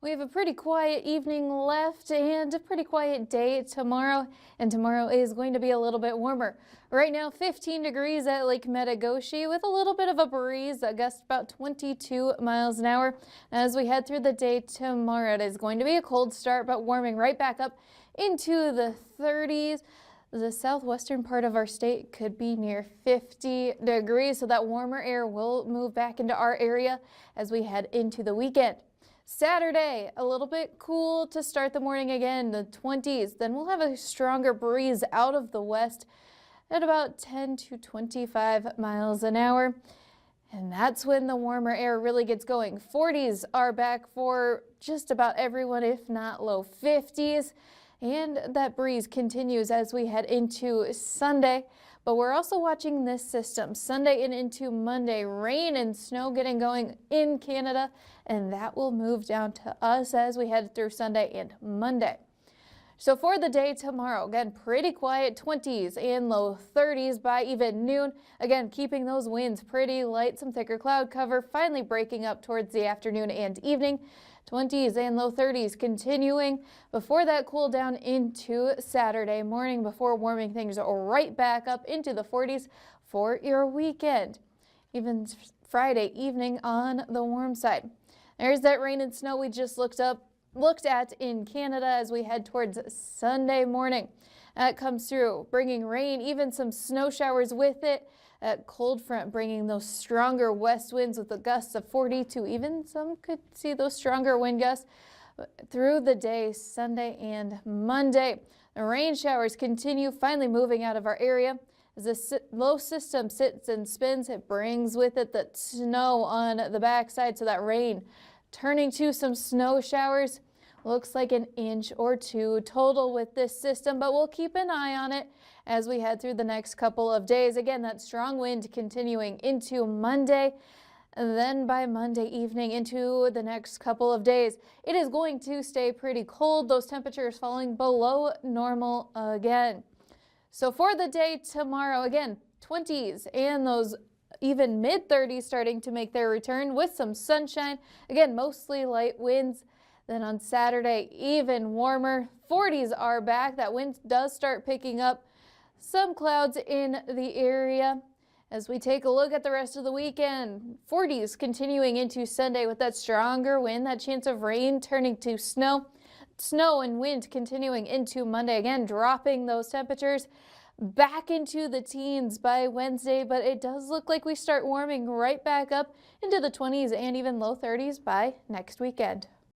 We have a pretty quiet evening left and a pretty quiet day tomorrow, and tomorrow is going to be a little bit warmer. Right now, 15 degrees at Lake Metagoshi with a little bit of a breeze that gusts about 22 miles an hour. As we head through the day tomorrow, it is going to be a cold start, but warming right back up into the 30s. The southwestern part of our state could be near 50 degrees, so that warmer air will move back into our area as we head into the weekend. Saturday, a little bit cool to start the morning again, the 20s. Then we'll have a stronger breeze out of the west at about 10 to 25 miles an hour. And that's when the warmer air really gets going. 40s are back for just about everyone, if not low 50s. And that breeze continues as we head into Sunday. But we're also watching this system Sunday and into Monday. Rain and snow getting going in Canada, and that will move down to us as we head through Sunday and Monday. So for the day tomorrow, again, pretty quiet, 20s and low 30s by even noon. Again, keeping those winds pretty light, some thicker cloud cover, finally breaking up towards the afternoon and evening. 20s and low 30s continuing before that cool down into Saturday morning before warming things right back up into the 40s for your weekend. Even Friday evening on the warm side. There's that rain and snow we just looked at in Canada as we head towards Sunday morning. That comes through, bringing rain, even some snow showers with it. That cold front bringing those stronger west winds with the gusts of 40 to even some could see those stronger wind gusts through the day, Sunday and Monday. The rain showers continue, finally moving out of our area. As the low system sits and spins, it brings with it the snow on the backside, so that rain turning to some snow showers. Looks like an inch or two total with this system, but we'll keep an eye on it as we head through the next couple of days. Again, that strong wind continuing into Monday, and then by Monday evening into the next couple of days. It is going to stay pretty cold, those temperatures falling below normal again. So for the day tomorrow, again, 20s and those even mid-30s starting to make their return with some sunshine. Again, mostly light winds. Then on Saturday, even warmer. 40s are back. That wind does start picking up. Some clouds in the area. As we take a look at the rest of the weekend, 40s continuing into Sunday with that stronger wind, that chance of rain turning to snow. Snow and wind continuing into Monday, again dropping those temperatures back into the teens by Wednesday, but it does look like we start warming right back up into the 20s and even low 30s by next weekend.